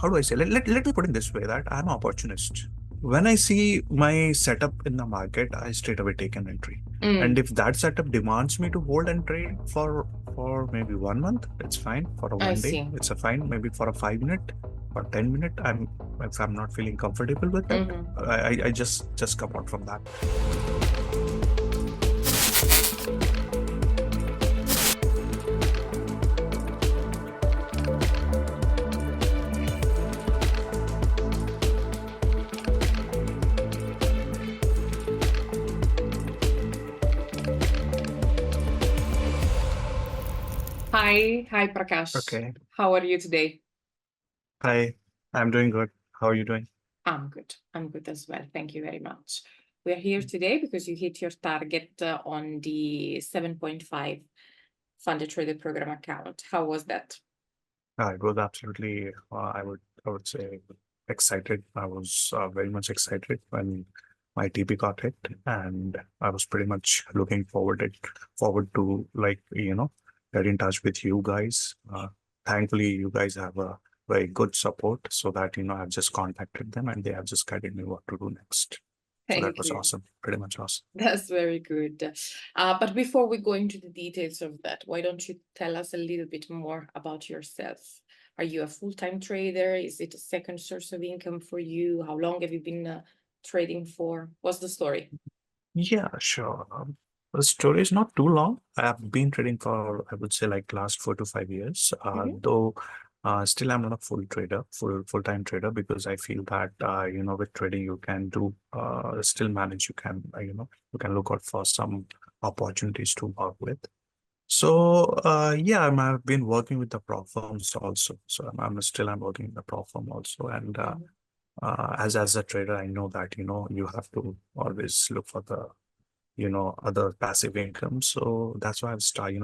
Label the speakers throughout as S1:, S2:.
S1: how do I say? Let me put it this way, that I'm an opportunist. When I see my setup in the market, I straight away take an entry. And
S2: Mm,
S1: if that setup demands me to hold and trade for maybe 1 month, it's fine. For a
S2: I
S1: 1 day,
S2: see.
S1: it's a fine. Maybe for a 5 minute or 10 minute, if I'm not feeling comfortable with it,
S2: Hmm.
S1: I just come out from that.
S2: Hi, Prakash.
S1: Okay.
S2: How are you today?
S1: Hi, I'm doing good. How are you doing?
S2: I'm good. I'm good as well. Thank you very much. We're here today because you hit your target on the 7.5 funded trader program account. How was that?
S1: It was absolutely, I would say, excited. I was very much excited when my TP got hit, and I was pretty much looking forward to, like, get in touch with you guys. Thankfully, you guys have a very good support, so that I've just contacted them and they have just guided me what to do next. So that
S2: Thank
S1: was
S2: you.
S1: awesome, pretty much awesome.
S2: That's very good. But before we go into the details of that, why don't you tell us a little bit more about yourself? Are you a full-time trader? Is it a second source of income for you? How long have you been trading for? What's the story?
S1: Yeah, sure. The story is not too long. I have been trading for, I would say, like last 4 to 5 years.
S2: Mhm.
S1: Though still I'm not a full trader, full-time trader, because I feel that with trading you can do still manage. You can look out for some opportunities to work with. So yeah, I've been working with the prop firms also. So I'm working in the prop firm also, and
S2: Mhm.
S1: as a trader, I know that you have to always look for the other passive income. So that's why I've started,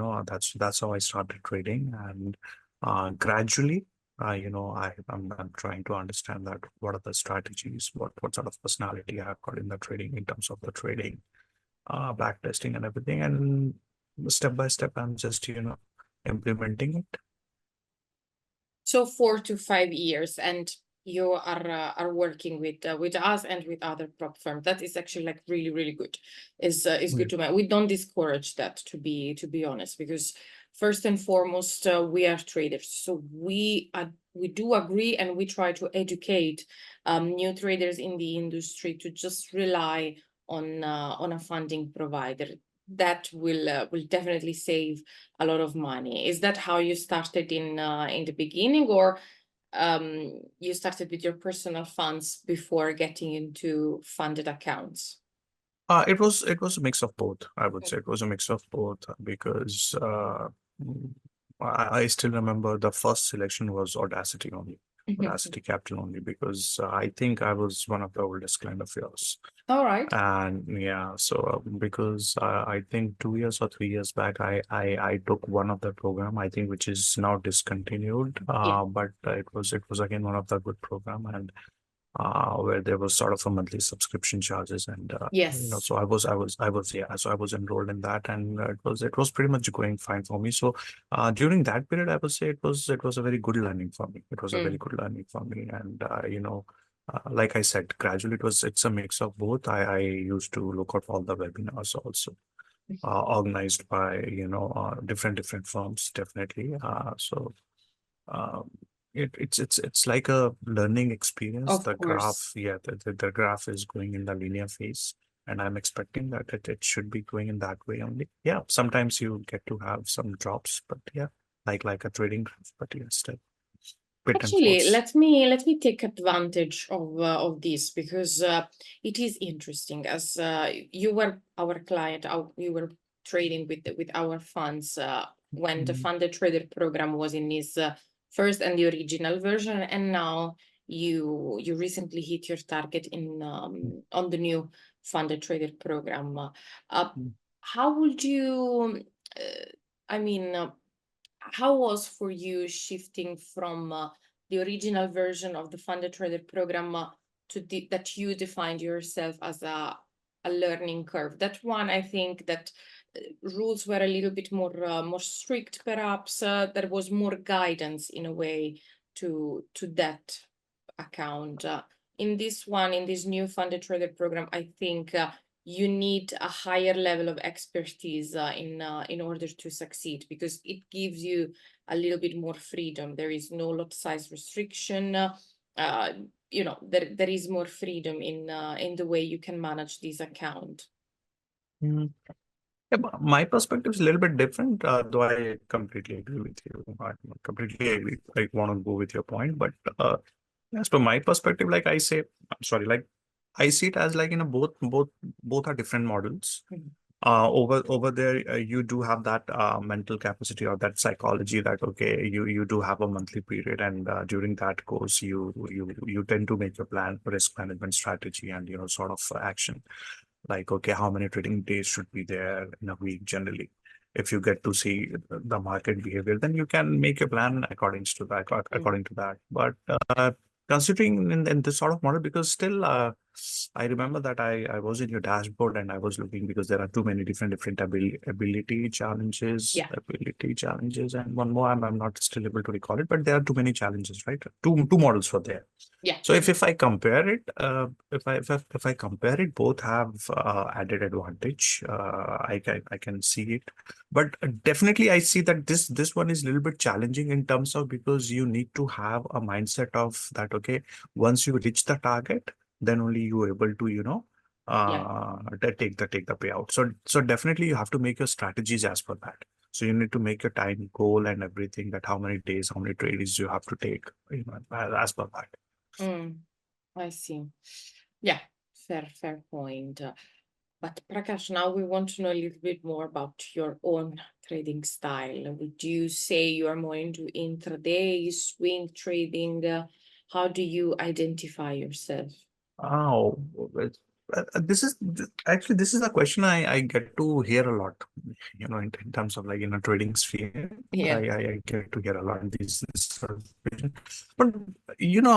S1: that's how I started trading. And gradually, I'm trying to understand that what are the strategies, what sort of personality I've got in the trading, in terms of the trading, back testing and everything. And step by step, I'm just implementing it.
S2: So 4 to 5 years, and you are working with us and with other prop firms. That is actually like really really good. Is
S1: Yeah.
S2: good to know. We don't discourage that, to be honest, because first and foremost we are traders, so we do agree and we try to educate new traders in the industry to just rely on a funding provider. That will definitely save a lot of money. Is that how you started in the beginning, or you started with your personal funds before getting into funded accounts?
S1: It was a mix of both. I would say it was a mix of both, because mm, I still remember the first selection was Audacity only,
S2: Mhm.
S1: Audacity Capital only, because I think I was one of the oldest client of yours.
S2: All right.
S1: And yeah, so because I think 2 years or 3 years back, I took one of the program, I think, which is now discontinued.
S2: Yeah.
S1: But it was again one of the good program, and where there was sort of a monthly subscription charges. And
S2: Yes.
S1: so I was enrolled in that, and it was pretty much going fine for me. So during that period, I would say it was a very good learning for me. It was a very
S2: Mm.
S1: good learning for me. And like I said, gradually it's a mix of both. I used to look at all the webinars also, organized by different firms, definitely. So um, it's like a learning experience.
S2: Of
S1: The graph,
S2: course.
S1: yeah, the graph is going in the linear phase, and I'm expecting that it should be going in that way only. Yeah, sometimes you get to have some drops, but yeah, like a trading graph, but yeah, still bit and
S2: Actually,
S1: forth.
S2: let me take advantage of this, because it is interesting. As you were our client, you were trading with our funds when the
S1: Mm,
S2: funded trader program was in its first and the original version, and now you recently hit your target in on the new funded trader program. Uh,
S1: mm.
S2: how would you? Uh, I mean. How was for you shifting from the original version of the funded trader program that you defined yourself as a learning curve? That one, I think that rules were a little bit more strict, perhaps. There was more guidance in a way to that account. In this one, in this new funded trader program, I think you need a higher level of expertise in order to succeed, because it gives you a little bit more freedom. There is no lot size restriction. You know, there is more freedom in the way you can manage this account.
S1: Mm. Yeah, but my perspective is a little bit different, though I completely agree with you. I completely agree. I want to go with your point, but as per my perspective, like I say, I'm sorry, like I see it as like, you know, both are different models.
S2: Mhm.
S1: Over there, you do have that mental capacity or that psychology that okay, you do have a monthly period, and during that course, you tend to make your plan for risk management strategy and you know sort of action. Like okay, how many trading days should be there in a week generally? If you get to see the market behavior, then you can make a plan according to that. According to that, but considering in this sort of model, because still I remember that I was in your dashboard and I was looking because there are too many different ability
S2: Yeah.
S1: challenges, and one more I'm not still able to recall it, but there are too many challenges, right? Two models for there.
S2: Yeah.
S1: So if I compare it, if I compare it, both have added advantage. I can see it, but definitely I see that this one is a little bit challenging in terms of, because you need to have a mindset of that. Okay, once you reach the target, then only you are able to
S2: Yeah.
S1: take the payout. So definitely you have to make your strategies as per that. So you need to make your time goal and everything, that how many days, how many trades you have to take, as per that.
S2: I see. Yeah, fair point. But Prakash, now we want to know a little bit more about your own trading style. Would you say you are more into intraday, swing trading? How do you identify yourself?
S1: Oh, actually, this is a question I get to hear a lot, in terms of like in a trading sphere.
S2: Yeah.
S1: I get to hear a lot this sort of question. But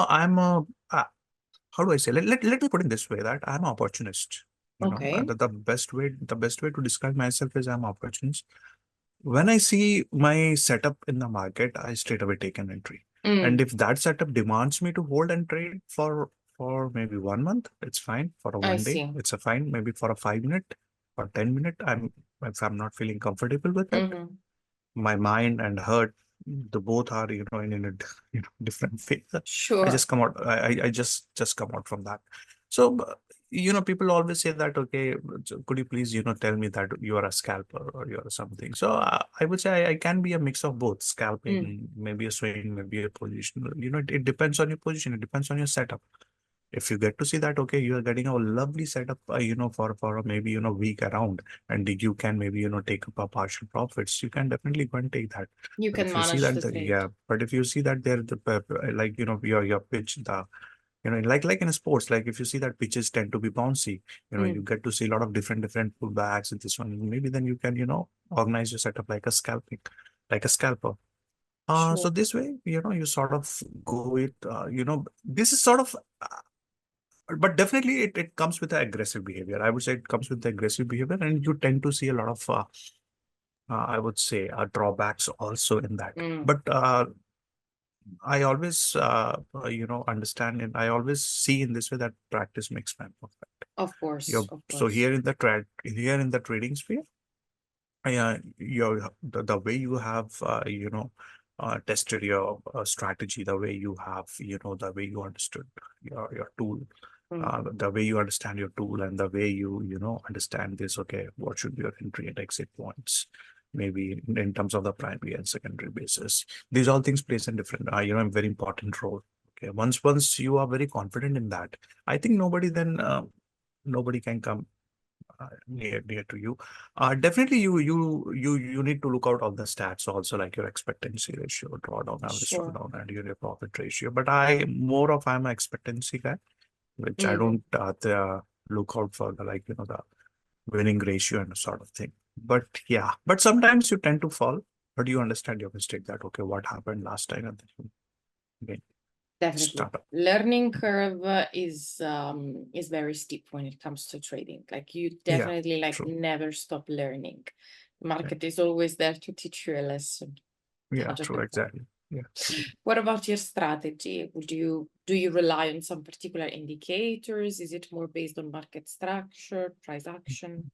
S1: I'm how do I say? Let me put it this way, that I'm an opportunist.
S2: Okay.
S1: The best way to describe myself is I'm an opportunist. When I see my setup in the market, I straight away take an entry. And if that setup demands me to hold and trade for maybe 1 month, it's fine. For a
S2: I
S1: 1 day,
S2: see.
S1: it's a fine. Maybe for a 5 minute or 10 minute, if I'm not feeling comfortable with it, my mind and heart, the both are in a different phase. I
S2: Sure.
S1: just come out. I just come out from that. So people always say that, okay, so could you please tell me that you are a scalper or you're something. So I would say I can be a mix of both, scalping, maybe a swing, maybe a position. It depends on your position. It depends on your setup. If you get to see that, okay, you are getting a lovely setup, for maybe week around, and you can maybe take up a partial profits, you can definitely go and take that.
S2: You
S1: But
S2: can
S1: if you see
S2: manage
S1: that,
S2: the trade.
S1: yeah, but if you see that there the like your pitch, the like in sports, like if you see that pitches tend to be bouncy, you get to see a lot of different pullbacks in this one. Maybe then you can organize your setup like a scalper. So
S2: Sure.
S1: this way, you sort of go with, this is sort of, but definitely it comes with the aggressive behavior. I would say it comes with the aggressive behavior, and you tend to see a lot of, I would say, drawbacks also in that. But I always, understand, and I always see in this way that practice makes man perfect.
S2: Of course.
S1: You're,
S2: Of
S1: so
S2: course.
S1: here in the trading sphere, the way you have tested your strategy, the way you have the way you understood your tool, the way you understand your tool, and the way you understand this. Okay, what should be your entry and exit points, maybe in terms of the primary and secondary basis. These all things plays a different a very important role. Okay, once you are very confident in that, I think nobody can come near to you. Definitely, you need to look out all the stats also, like your expectancy ratio, drawdown, average
S2: Sure.
S1: drawdown, and your profit ratio. But I'm an expectancy guy, which I don't look out for the, like the winning ratio and sort of thing. But yeah, but sometimes you tend to fall, but you understand your mistake, that okay, what happened last time, and then you again
S2: Definitely.
S1: start up.
S2: Learning curve is very steep when it comes to trading. Like you
S1: Yeah,
S2: definitely like
S1: true.
S2: never stop learning. The
S1: Yeah,
S2: market is always there to teach you a lesson.
S1: yeah, true,
S2: 100%.
S1: exactly. Yeah.
S2: What about your strategy? Do you rely on some particular indicators? Is it more based on market structure, price action?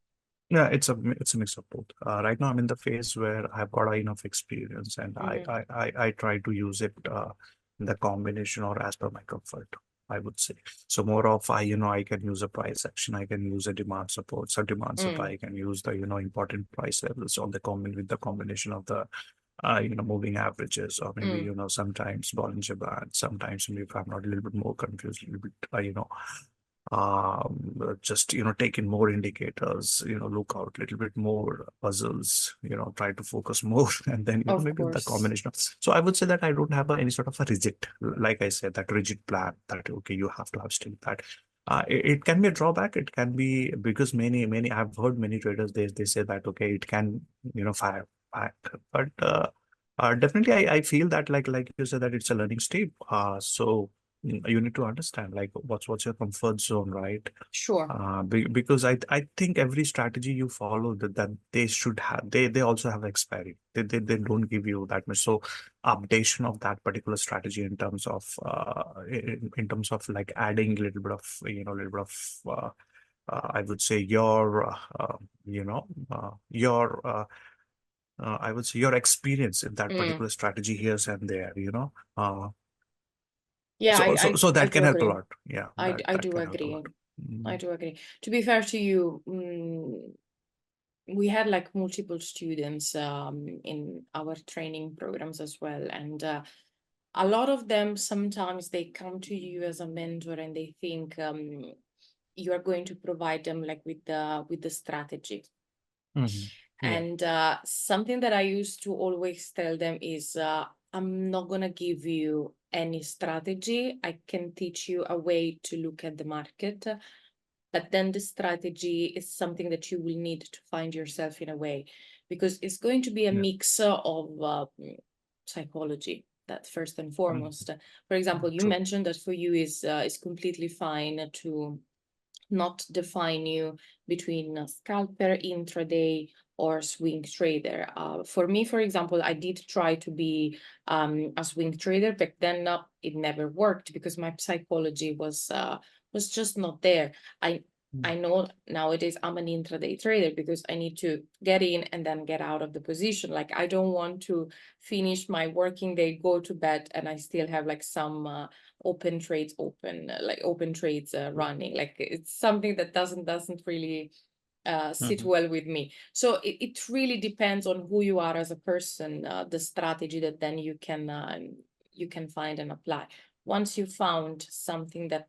S1: Yeah, it's a mix of both. Right now, I'm in the phase where I've got enough experience, and
S2: Mm,
S1: I try to use it in the combination or as per my comfort, I would say. So more of I can use a price action, I can use a demand support, so demand supply,
S2: mm,
S1: I can use the important price levels on the with the combination of the moving averages, or maybe
S2: mm,
S1: sometimes Bollinger Band, sometimes maybe if I'm not a little bit more confused, a little bit just take in more indicators, look out a little bit more puzzles, try to focus more and then
S2: of
S1: maybe the
S2: course.
S1: combination of, so I would say that I don't have any sort of a rigid, like I said, that rigid plan that okay, you have to have still that. It can be a drawback, it can be, because many I've heard many traders, they say that okay, it can fire back, but definitely I feel that like you said, that it's a learning stage, so you need to understand like what's your comfort zone, right?
S2: Sure.
S1: Because I think every strategy you follow, that they should have, they also have expiry. They don't give you that much. So updation of that particular strategy in terms of in terms of like adding a little bit of little bit of I would say I would say your experience in that
S2: Mm.
S1: particular strategy here and there,
S2: Yeah,
S1: so
S2: I
S1: that can
S2: do
S1: help a
S2: agree.
S1: lot. Yeah,
S2: I,
S1: that
S2: I
S1: that
S2: do
S1: can help a
S2: agree.
S1: lot.
S2: I
S1: Mm.
S2: do agree. To be fair to you, we had like multiple students in our training programs as well, and a lot of them sometimes they come to you as a mentor and they think you are going to provide them like with the strategy.
S1: Mhm. Yeah.
S2: And something that I used to always tell them is I'm not going to give you any strategy. I can teach you a way to look at the market, but then the strategy is something that you will need to find yourself in a way, because it's going to be a
S1: Yeah.
S2: mix of psychology. That first and
S1: Mm.
S2: foremost. For example, you
S1: True.
S2: mentioned that for you is completely fine to not define you between a scalper, intraday, or swing trader. For me, for example, I did try to be a swing trader, but then it never worked because my psychology was just not there. I
S1: Mm.
S2: I know nowadays I'm an intraday trader because I need to get in and then get out of the position. Like I don't want to finish my working day, go to bed, and I still have like some open trades open like open trades running. Like it's something that doesn't really sit
S1: Mhm.
S2: well with me. So it really depends on who you are as a person, the strategy that then you can find and apply. Once you found something that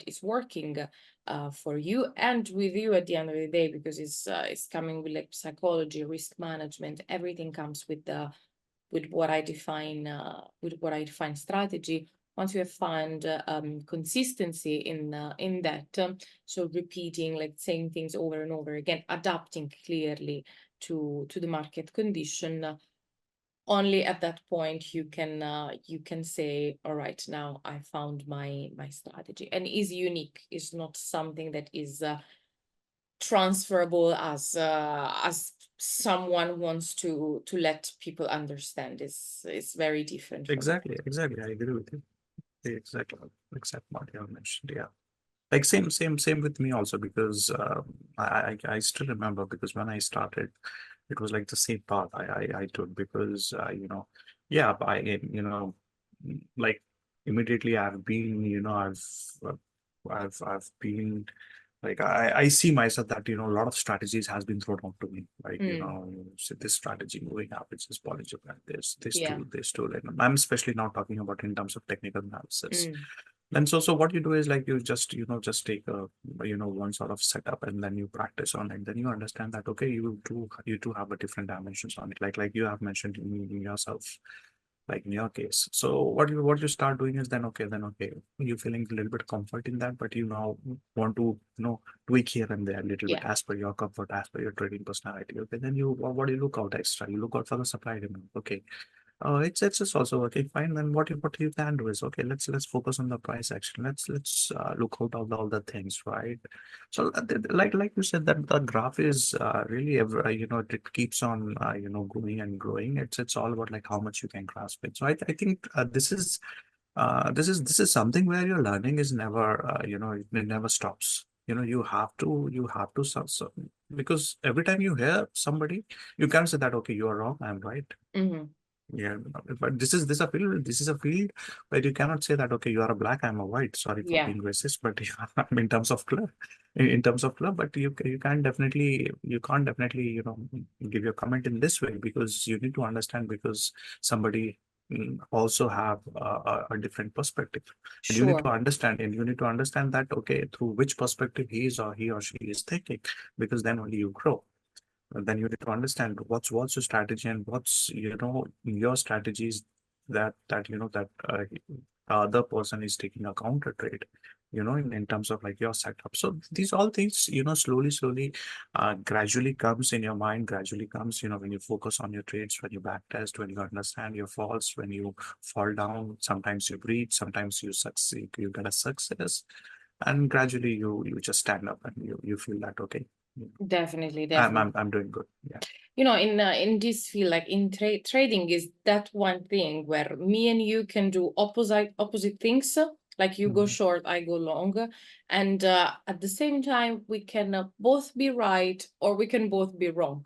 S2: is working for you and with you at the end of the day, because it's coming with like psychology, risk management, everything comes with what I define strategy. Once you have found consistency in that, so repeating like same things over and over again, adapting clearly to the market condition. Only at that point you can say, all right, now I found my strategy, and is unique. Is not something that is transferable as someone wants to let people understand. Is very different from that.
S1: Exactly. I agree with you. The exact what you have mentioned. Yeah. Like same with me also, because I still remember, because when I started, it was like the same path I took, because yeah, like immediately I've been uh, I've been like I see myself that a lot of strategies has been thrown out to me, like
S2: Mm,
S1: so this strategy, moving averages, Bollinger Band,
S2: yeah.
S1: this tool, and I'm especially now talking about in terms of technical analysis.
S2: Mm,
S1: And so what you do is like you just just take a one sort of setup, and then you practice on it. Then you understand that okay, you do have a different dimensions on it. Like you have mentioned in yourself, like in your case. So what you start doing is then okay, you're feeling a little bit comfort in that, but you now want to tweak here and there a little bit
S2: yeah.
S1: as per your comfort, as per your trading personality. Okay, then what do you look out extra? You look out for the supply demand. Okay, It's just also working fine. Then what you can do is, okay, let's focus on the price action. Let's look out all the things, right? So like you said, that the graph is really ever, it keeps on growing and growing. It's all about like how much you can grasp it. So I think this is something where your learning is never it never stops. You have to because every time you hear somebody, you can say that, okay, you are wrong, I'm right.
S2: Hmm.
S1: Yeah, but this is a field where you cannot say that, okay, you are a black, I'm a white. Sorry for
S2: Yeah,
S1: being racist, but yeah, in terms of color, in terms of color, but you can't definitely give your comment in this way, because you need to understand, because somebody also have a different perspective, and you need to
S2: sure.
S1: understand, that, okay, through which perspective he or she is thinking, because then only you grow. Then you need to understand what's your strategy, and what's your strategies, that the other person is taking a counter trade, in terms of like your setup. So these all things, slowly gradually comes in your mind, gradually comes, when you focus on your trades, when you back test, when you understand your faults, when you fall down, sometimes you breach, sometimes you succeed, you get a success, and gradually you just stand up, and you feel that, okay,
S2: Definitely,
S1: I'm
S2: definitely.
S1: I'm I'm doing good. Yeah.
S2: In this field, like in trading, is that one thing where me and you can do opposite things. Like you go
S1: Mhm.
S2: short, I go long, and at the same time we can both be right or we can both be wrong.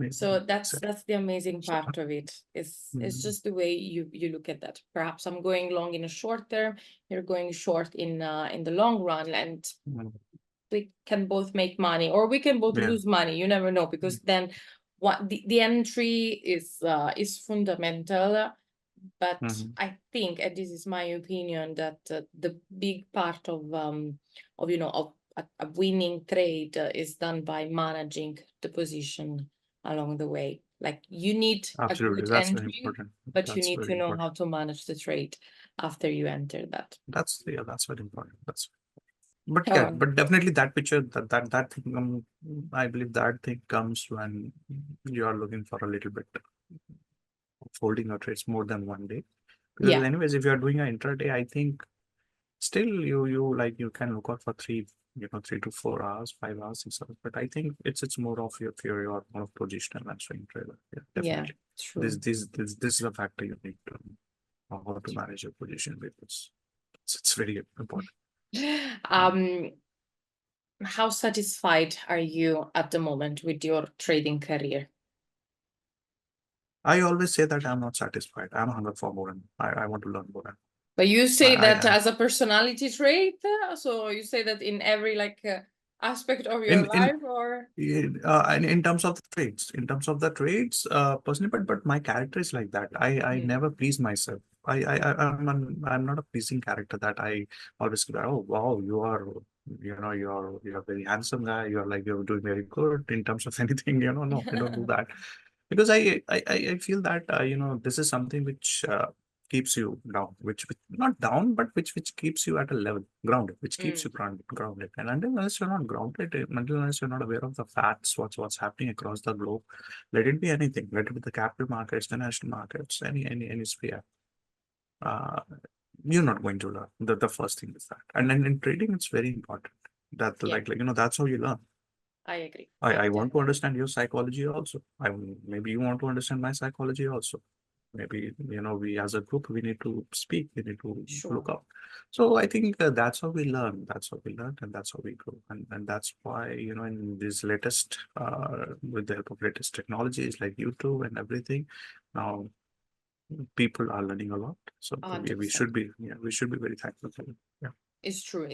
S2: So
S1: Amazing.
S2: that's the amazing
S1: So,
S2: part of it. It's
S1: mm,
S2: just the way you look at that. Perhaps I'm going long in a short term, you're going short in the long run, and
S1: mm,
S2: we can both make money or we can both
S1: yeah.
S2: lose money. You never know, because then what the entry is fundamental. But
S1: Mhm.
S2: I think, and this is my opinion, that the big part of a winning trade is done by managing the position along the way. Like you need a
S1: Absolutely.
S2: good
S1: That's very
S2: entry,
S1: important.
S2: but you
S1: That's
S2: need
S1: very
S2: to know
S1: important.
S2: how to manage the trade after you enter that.
S1: That's very important. But yeah,
S2: Oh,
S1: but definitely that picture, that thing, I believe that thing comes when you are looking for a little bit of holding your trades more than one day. Because
S2: yeah,
S1: anyways, if you are doing an intraday, I think still you can look out for 3 to 4 hours, 5 hours, 6 hours. But I think it's more of your more of positional and swing trader. Yeah,
S2: yeah,
S1: definitely. This
S2: true.
S1: this this this is a factor you need to know how to manage your position, because it's very important. Mm.
S2: Um, how satisfied are you at the moment with your trading career?
S1: I always say that I'm not satisfied. I'm hungry for more, and I want to learn more.
S2: But you
S1: I,
S2: say
S1: I
S2: that
S1: am
S2: as a personality trait, so you say that in every aspect of your
S1: in
S2: life, or
S1: and in terms of the trades, personally, but my character is like that. I
S2: mm,
S1: never please myself. I'm not a pleasing character, that I always go, oh wow, you're a very handsome guy, you're doing very good in terms of anything, no, I don't do that, because I feel that this is something which keeps you down, which not down, but which keeps you at a level grounded, which keeps you
S2: mm,
S1: grounded. And until unless you're not grounded, until unless you're not aware of the facts, what's happening across the globe, let it be anything, let it be the capital markets, the national markets, any sphere, uh, you're not going to learn. The first thing is that, and then in trading, it's very important that
S2: yeah,
S1: that's how you learn.
S2: I agree.
S1: I want to
S2: Definitely.
S1: understand your psychology also. Maybe you want to understand my psychology also. Maybe, we as a group, we need to speak, we need to
S2: Sure.
S1: look up. So I think that's how we learn. That's how we learn, and that's how we grow. And that's why, in this with the help of latest technologies like YouTube and everything, now people are learning a lot. So we
S2: 100%.
S1: should be, yeah, we should be very thankful for it. Yeah.
S2: It's true.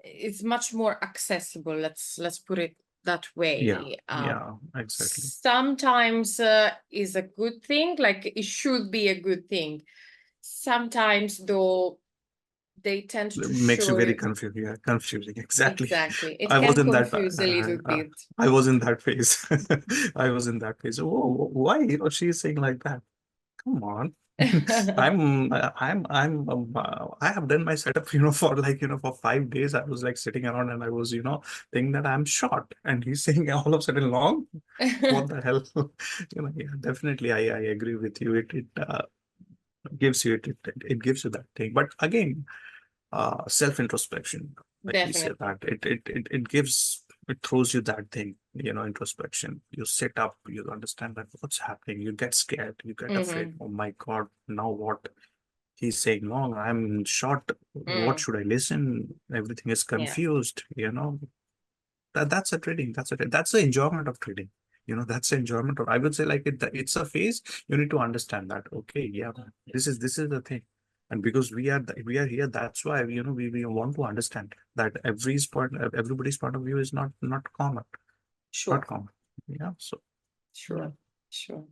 S2: It's much more accessible. Let's put it that
S1: Yeah.
S2: way.
S1: Yeah, exactly.
S2: Sometimes is a good thing. Like it should be a good thing. Sometimes though, they tend to
S1: Makes you
S2: show
S1: very
S2: you
S1: confusing. Yeah, confusing. Exactly.
S2: exactly. It
S1: I was
S2: can
S1: in that.
S2: confuse a little bit.
S1: I was in that phase. I was in that phase. Oh, why? She is saying like that. Come on. I have done my setup, for like, for 5 days. I was like sitting around and I was, thinking that I'm short, and he's saying all of a sudden long. What the hell? Yeah, definitely, I agree with you. It gives you it gives you that thing. But again, self introspection, like we say
S2: Definitely.
S1: that it throws you that thing, introspection. You sit up, you understand that what's happening. You get scared, you get afraid. Oh my God, now what? He's saying long, I'm short. What
S2: Mm,
S1: should I listen? Everything is
S2: yeah,
S1: confused. That's a trading. That's the enjoyment of trading. That's the enjoyment of. I would say like it's a phase. You need to understand that. Okay, yeah, this is the thing, and because we are here, that's why we want to understand that everybody's point of view is not common, not
S2: sure,
S1: common. Yeah. So
S2: sure, sure.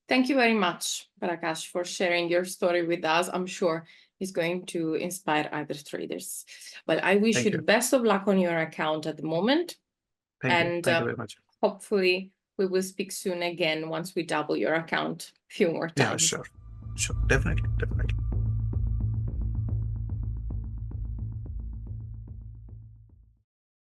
S2: Thank you very much, Prakash, for sharing your story with us. I'm sure it's going to inspire other traders. Well, I wish you
S1: thank
S2: the
S1: you,
S2: best of luck on your account at the moment. And
S1: thank you very much.
S2: hopefully we will speak soon again once we double your account a few more
S1: Yeah,
S2: times.
S1: sure, definitely.